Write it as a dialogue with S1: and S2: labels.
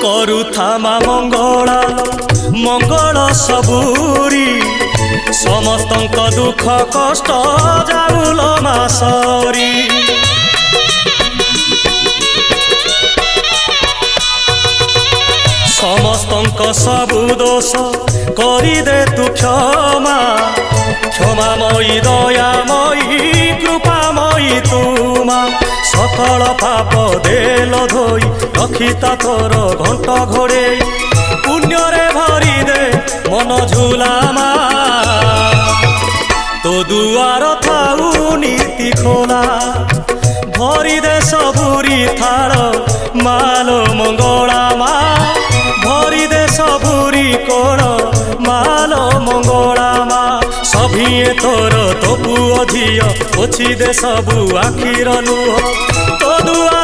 S1: କରୁଥାମା ମଙ୍ଗଳା ମଙ୍ଗଳ ସବୁରି ସମସ୍ତଙ୍କ ଦୁଃଖ କଷ୍ଟ ଯାଉଲ ମା ସରି। ସମସ୍ତଙ୍କ ସବୁ ଦୋଷ କରିଦେ ତୁ କ୍ଷମା କ୍ଷମାମୟୀ ଦୟାମୟୀ କୃପାମୟୀ ତୁମା ସକଳ ପାପ ଦେଲ ଧୋଇ ରଖିତା ତୋର ଘଣ୍ଟ ଘୋଡ଼େଇ ପୁଣ୍ୟରେ ଭରିଦେ ମନ ଝୁଲାମା ତୋ ଦୁଆର ଥାଉ ନୀତି ଖୋଲା ଭରିଦେ ସବୁରି ଥାଳ ମାଲୋ ମଙ୍ଗଳା ମା ଭରିଦେ ସବୁରି କୋଳ ମାଲୋ ମଙ୍ଗଳା ମା ସଭିଏ ତୋର ତୋ ପୁଅ ଝିଅ ପୋଛି ଦେ ସବୁ ଆଖିର ଲୁହ ତୋ ଦୁଆ